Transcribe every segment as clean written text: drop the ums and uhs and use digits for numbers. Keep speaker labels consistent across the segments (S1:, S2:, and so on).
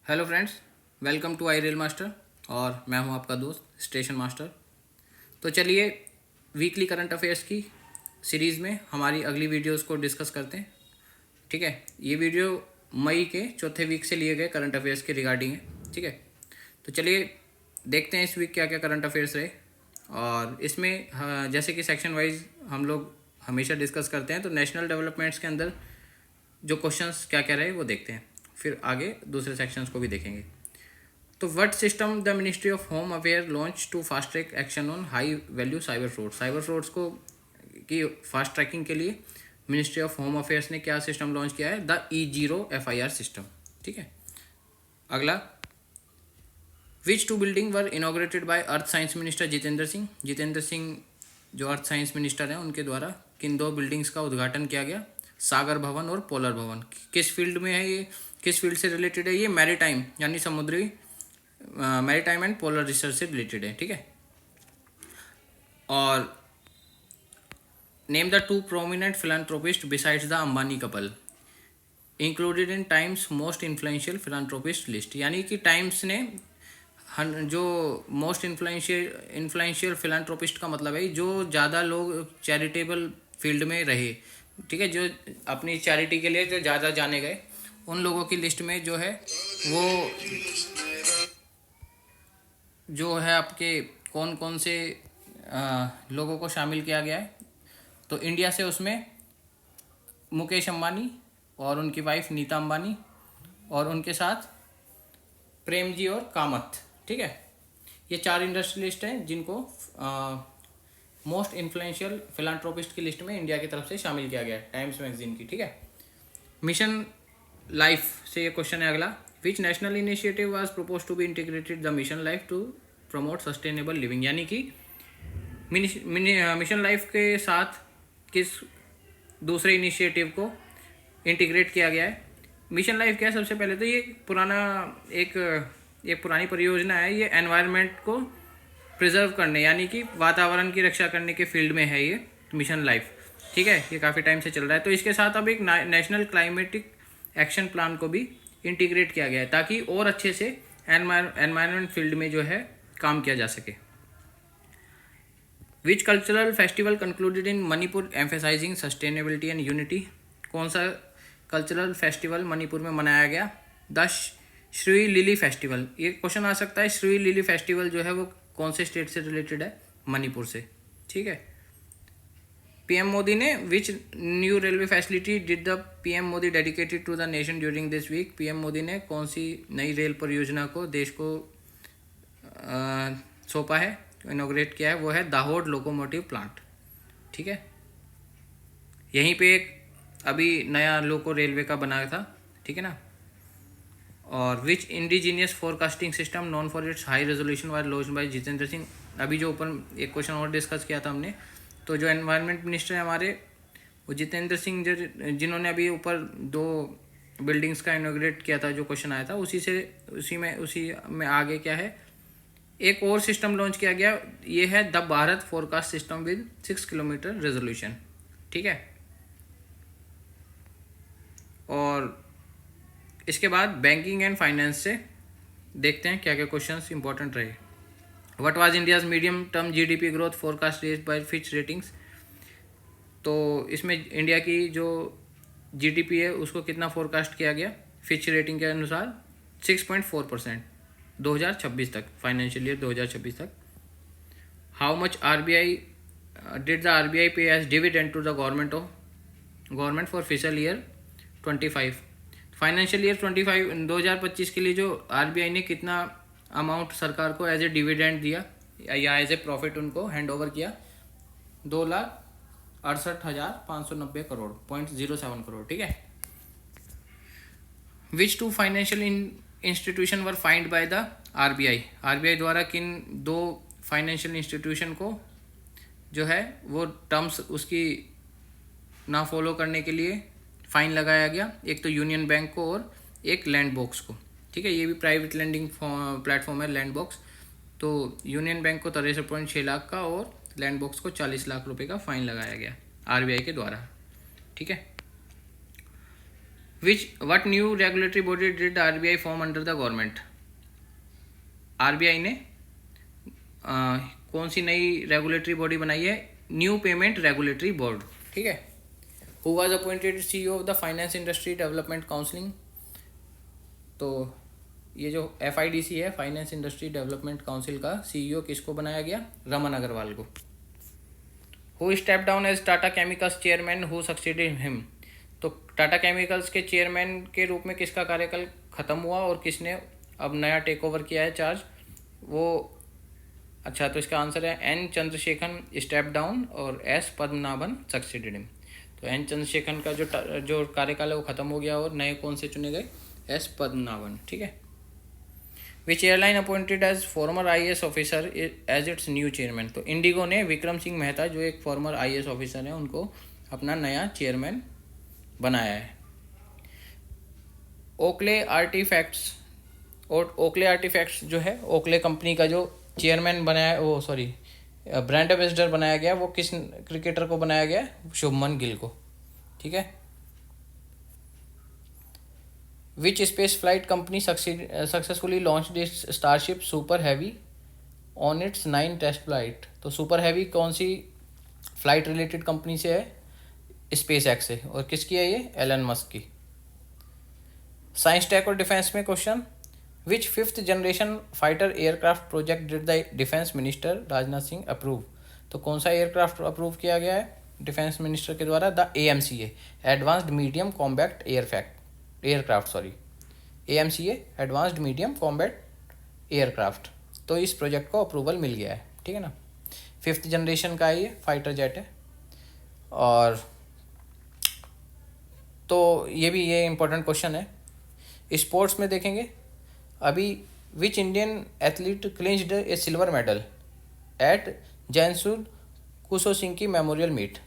S1: Hello friends, welcome to I rail master. और मैं हूं आपका दोस्त स्टेशन मास्टर। तो चलिए वीकली करंट अफेयर्स की सीरीज़ में हमारी अगली वीडियोस को डिस्कस करते हैं। ठीक है, ये वीडियो मई के चौथे वीक से लिए गए करंट अफेयर्स के रिगार्डिंग है। ठीक है, तो चलिए देखते हैं इस वीक क्या क्या करंट अफेयर्स रहे। और इसमें जैसे कि सेक्शन वाइज हम लोग हमेशा डिस्कस करते हैं, तो नेशनल डेवलपमेंट्स के अंदर जो क्वेश्चंस क्या क्या रहे वो देखते हैं, फिर आगे दूसरे सेक्शंस को भी देखेंगे। तो what system the ministry of home affair launch to fast track action on high value cyber frauds को की फास्ट ट्रैकिंग के लिए मिनिस्ट्री ऑफ होम अफेयर्स ने क्या सिस्टम लॉन्च किया है? The E0 FIR system. ठीक है, अगला, which two building were inaugurated by earth science minister Jitendra Singh जो अर्थ साइंस मिनिस्टर हैं उनके द्वारा किन दो बिल्डिंग्स का उद्घाटन किया गया? सागर भवन और पोलर भवन। किस फील्ड में है ये, किस फील्ड से रिलेटेड है ये? मैरीटाइम यानी समुद्री मैरीटाइम एंड पोलर रिसर्च से रिलेटेड है। ठीक है, और name the two prominent फिलान्थ्रोपिस्ट besides the Ambani couple included in times most influential फिलान्थ्रोपिस्ट list. यानी कि टाइम्स ने जो मोस्ट इन्फ्लुएंशियल फिलान्थ्रोपिस्ट का मतलब है जो ज़्यादा लोग चैरिटेबल फील्ड में रहे, ठीक है, जो अपनी चैरिटी के लिए जो ज़्यादा जाने गए, उन लोगों की लिस्ट में जो है वो जो है आपके कौन कौन से लोगों को शामिल किया गया है। तो इंडिया से उसमें मुकेश अंबानी और उनकी वाइफ नीता अंबानी और उनके साथ प्रेम जी और कामत। ठीक है, ये चार इंडस्ट्रियलिस्ट हैं जिनको मोस्ट इन्फ्लुएंशियल फिलान्थ्रोपिस्ट की लिस्ट में इंडिया की तरफ से शामिल किया गया है टाइम्स मैगजीन की। ठीक है, मिशन लाइफ से ये क्वेश्चन है अगला, which national initiative was propose to be integrated the mission life to promote sustainable living. यानी कि मिशन लाइफ के साथ किस दूसरे इनिशिएटिव को इंटीग्रेट किया गया है? मिशन लाइफ क्या है? सबसे पहले तो ये एक पुरानी परियोजना है। ये एनवायरनमेंट को प्रिजर्व करने यानी कि वातावरण की रक्षा करने के फील्ड में है ये मिशन लाइफ। ठीक है, ये काफ़ी टाइम से चल रहा है। तो इसके साथ अब एक नेशनल क्लाइमेटिक एक्शन प्लान को भी इंटीग्रेट किया गया है ताकि और अच्छे से एनवायरनमेंट फील्ड में जो है काम किया जा सके। Which cultural festival concluded in Manipur emphasising sustainability and unity. कौन सा कल्चरल फेस्टिवल मणिपुर में मनाया गया? The Shirui lily festival. ये क्वेश्चन आ सकता है, श्री लिली फेस्टिवल जो है वो कौन से स्टेट से रिलेटेड है? मणिपुर से। ठीक है, पीएम मोदी ने which new railway facility did the PM Modi dedicated to the nation during this week. PM Modi ने कौन सी नई रेल परियोजना को देश को सौंपा है, इनोग्रेट किया है? वो है दाहोद लोकोमोटिव प्लांट। ठीक है, यहीं पे एक अभी नया लोको रेलवे का बना था। ठीक है ना। और which indigenous forecasting system known for its high resolution was launched by Jitendra Singh. अभी जो ऊपर एक क्वेश्चन और डिस्कस किया था हमने, तो जो एनवायरनमेंट मिनिस्टर है हमारे वो जितेंद्र सिंह जिन्होंने अभी ऊपर दो बिल्डिंग्स का इनोग्रेट किया था, जो क्वेश्चन आया था उसी में आगे क्या है, एक और सिस्टम लॉन्च किया गया। ये है the Bharat forecast system with 6 kilometre resolution. ठीक है, और इसके बाद बैंकिंग एंड फाइनेंस से देखते हैं क्या क्या क्वेश्चंस इंपॉर्टेंट रहे। What was India's medium term GDP growth forecast raised bye Fitch ratings. तो इसमें इंडिया की जो जीडीपी है उसको कितना फोरकास्ट किया गया फिच रेटिंग के अनुसार? 6.4% 2026 तक, फाइनेंशियल ईयर 2026 तक। How much RBI did the RBI pay as dividend to the government for fiscal year 25। Financial year 2025 के लिए जो आरबीआई ने कितना अमाउंट सरकार को एज ए डिविडेंड दिया या एज ए प्रॉफिट उनको हैंड ओवर किया? 2,68,590 करोड़, 0.07 करोड़। ठीक है, which two financial institution were find by the RBI. RBI द्वारा किन दो फाइनेंशियल इंस्टीट्यूशन को जो है वो टर्म्स उसकी ना फॉलो करने के लिए फाइन लगाया गया? एक तो यूनियन बैंक को और एक लैंड बॉक्स को। ठीक है, ये भी प्राइवेट लैंडिंग प्लेटफॉर्म है लैंड बॉक्स। तो यूनियन बैंक को 63.6 लाख का और लैंड बॉक्स को 40 लाख रुपए का फाइन लगाया गया आरबीआई के द्वारा। ठीक है, what new regulatory body did RBI form under the government? RBI ने कौन सी नई रेगुलेटरी बॉडी बनाई है? न्यू पेमेंट रेगुलेटरी बोर्ड, ठीक है। Who was appointed CEO of the finance industry development counselling? तो ये जो FIDC है, फाइनेंस इंडस्ट्री डेवलपमेंट काउंसिल का सीईओ किसको बनाया गया? रमन अग्रवाल को। Who step down as Tata chemicals chairman, who succeeded him? तो टाटा केमिकल्स के चेयरमैन के रूप में किसका कार्यकाल खत्म हुआ और किसने अब नया टेक ओवर किया है चार्ज? वो अच्छा, तो इसका आंसर है N चंद्रशेखरन स्टेप डाउन और S पद्मनाभन सक्सीडेड हिम। तो N चंद्रशेखरन का जो कार्यकाल है वो खत्म हो गया और नए कौन से चुने गए? S पद्मनाभन, ठीक है। Which airline appointed as former IAS officer as its new chairman? तो इंडिगो ने विक्रम सिंह मेहता, जो एक फॉर्मर IAS ऑफिसर है, उनको अपना नया चेयरमैन बनाया है। ओकले आर्टिफैक्ट्स, और ओकले आर्टिफैक्ट्स जो है, ओकले कंपनी का जो चेयरमैन बनाया, वो सॉरी ब्रांड एम्बेसडर बनाया गया, वो किस क्रिकेटर को बनाया गया? शुभमन गिल को, ठीक है। Which space flight company successfully launch its starship super heavy on its 9 test flight? तो सुपर हैवी कौन सी फ्लाइट रिलेटेड कंपनी से है? स्पेस एक्स से। और किसकी है ये? एलन मस्क की। साइंस टेक और डिफेंस में question, which 5th generation fighter aircraft project did the defence minister Rajnath Singh approve? तो कौन सा एयरक्राफ्ट अप्रूव किया गया है डिफेंस मिनिस्टर के द्वारा? The AMCA, advanced medium combat aircraft, sorry, AMCA advanced medium combat aircraft. तो इस प्रोजेक्ट को अप्रूवल मिल गया है, ठीक है ना। 5th जनरेशन का ये फाइटर जेट है। और तो ये इंपॉर्टेंट क्वेश्चन है। स्पोर्ट्स में देखेंगे अभी, which Indian athlete clinched a silver medal at Janusz Kusocinski Memorial Meet?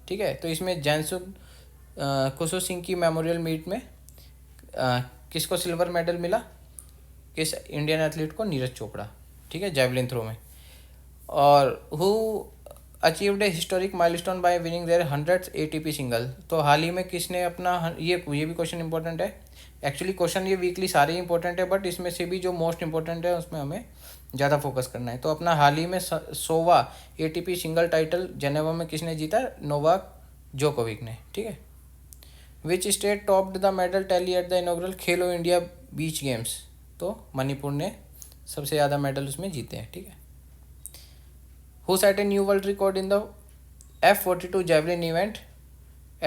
S1: ठीक है, तो इसमें जैनसुद कुशोसिंकी मेमोरियल मीट में किसको सिल्वर मेडल मिला? किस इंडियन एथलीट को? नीरज चोपड़ा, ठीक है, जैवलिन थ्रो में। और who achieved a historic milestone by winning their 100th ATP single? तो हाल ही में किसने अपना ये भी क्वेश्चन इंपॉर्टेंट है। एक्चुअली क्वेश्चन ये वीकली सारे ही इंपॉर्टेंट है, बट इसमें से भी जो मोस्ट इंपॉर्टेंट है उसमें हमें ज़्यादा फोकस करना है। तो अपना हाल ही में 100वां ATP सिंगल टाइटल जेनेवा में किसने जीता? नोवाक जोकोविक ने, ठीक है। Which state topped the medal tally at the inaugural Khelo India beach games? तो मणिपुर ने सबसे ज़्यादा मेडल उसमें जीते हैं, ठीक है। Who set a new world record in the F42 javelin event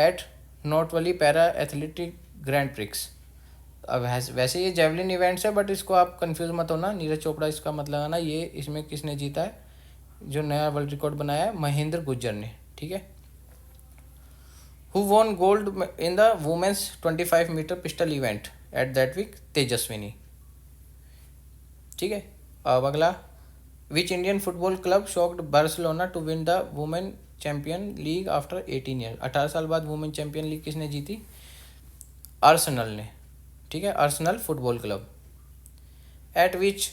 S1: at North Valley Para Athletic Grand Prix? अब वैसे ये जेवलिन इवेंट्स है, बट इसको आप कंफ्यूज मत होना, नीरज चोपड़ा इसका मत लगाना। ये इसमें किसने जीता है? जो नया वर्ल्ड रिकॉर्ड बनाया है महेंद्र गुज्जर ने, ठीक है। Who won gold in the women's 25 metre pistol event at that week? Tejaswini, ठीक है। अब अगला, which Indian football club shocked Barcelona to win the women champion league after 18 year? 18 साल बाद वुमेन चैंपियन लीग किसने जीती? आर्सेनल ने, ठीक है, Arsenal football club. Eight which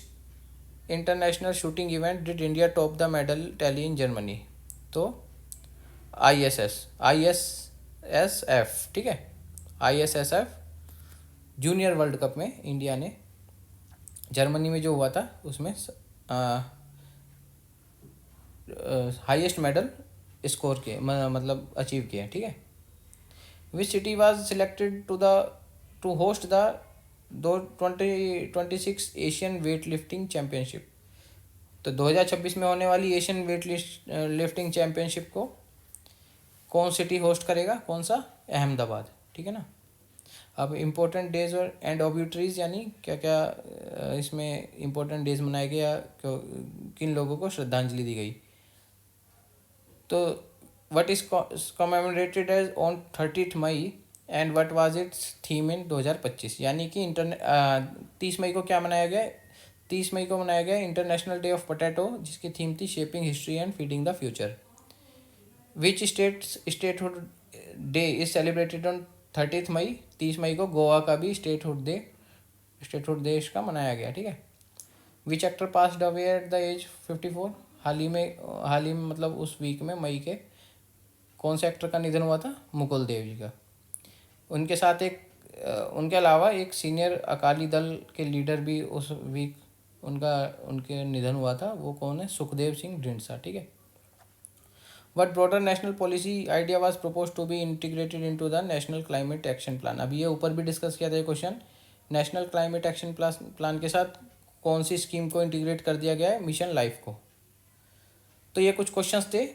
S1: international shooting event did India top the medal tally in Germany? तो ISSF, ठीक है, ISSF जूनियर वर्ल्ड कप में इंडिया ने जर्मनी में जो हुआ था उसमें हाईएस्ट मेडल स्कोर किए, मतलब अचीव किए, ठीक है। Which city was selected to host the 2026 Asian weightlifting championship? तो 2026 में होने वाली एशियन वेट लिफ्टिंग चैम्पियनशिप को कौन सिटी होस्ट करेगा? कौन सा? अहमदाबाद, ठीक है ना। अब इम्पोर्टेंट डेज और एंड ऑब्यूटरीज, यानी क्या क्या इसमें इम्पोर्टेंट डेज मनाए गए या किन लोगों को श्रद्धांजलि दी गई? तो what is commemorated as on 30 May and what was its theme in 2025? यानी कि 30 मई को क्या मनाया गया? 30 मई को मनाया गया इंटरनेशनल डे ऑफ पोटैटो, जिसकी थीम थी shaping history and feeding the future. Which statehood day is celebrated on 30 मई? 30 मई को गोवा का भी स्टेटहुड देश का मनाया गया, ठीक है। Which actor passed away at the age 54? हाल ही में मतलब उस वीक में मई के कौन से एक्टर का निधन हुआ था? मुकुल देव जी का। उनके साथ एक उनके अलावा एक सीनियर अकाली दल के लीडर भी उस वीक उनके निधन हुआ था। वो कौन है? सुखदेव सिंह ढींडसा। ठीक है। What broader national policy idea was propose to be integrated into the national climate action plan. अभी ये ऊपर भी डिस्कस किया था ये question. National climate action plan के साथ कौन सी स्कीम को इंटीग्रेट कर दिया गया है? मिशन लाइफ को। तो ये कुछ क्वेश्चंस थे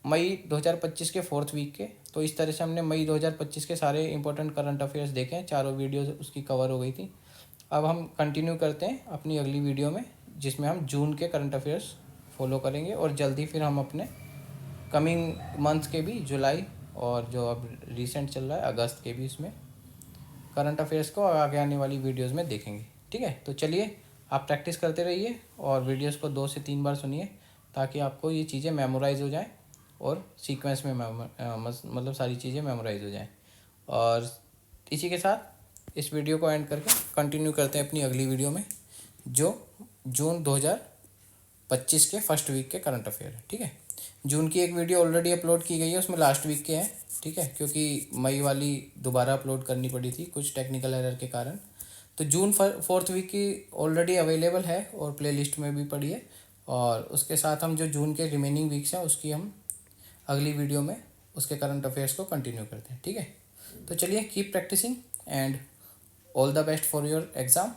S1: मई 2025 के 4th वीक के। तो इस तरह से हमने मई 2025 के सारे इंपॉर्टेंट करंट अफेयर्स देखे हैं। चारों वीडियोस उसकी कवर हो गई थी। अब हम कंटिन्यू करते हैं अपनी अगली वीडियो में, जिसमें हम जून के करंट अफेयर्स फॉलो करेंगे और जल्दी फिर हम अपने कमिंग मंथ के भी, जुलाई और जो अब रिसेंट चल रहा है अगस्त के भी, इसमें करंट अफेयर्स को आगे आने वाली वीडियोस में देखेंगे। ठीक है। तो चलिए आप प्रैक्टिस करते रहिए और वीडियोस को 2 से 3 बार सुनिए ताकि आपको ये चीज़ें मेमोराइज हो जाएं और सीक्वेंस में मतलब सारी चीज़ें मेमोराइज हो जाएं। और इसी के साथ इस वीडियो को एंड करके कंटिन्यू करते हैं अपनी अगली वीडियो में, जो जून 2025 के फर्स्ट वीक के करंट अफेयर है। ठीक है। जून की एक वीडियो ऑलरेडी अपलोड की गई है, उसमें लास्ट वीक के हैं। ठीक है। क्योंकि मई वाली दोबारा अपलोड करनी पड़ी थी कुछ टेक्निकल एरर के कारण। तो जून 4th वीक की ऑलरेडी अवेलेबल है और प्लेलिस्ट में भी पड़ी है। और उसके साथ हम जो जून के रिमेनिंग वीक्स हैं उसकी हम अगली वीडियो में उसके करंट अफेयर्स को कंटिन्यू करते हैं। ठीक है। तो चलिए keep practising and all the best for your exam.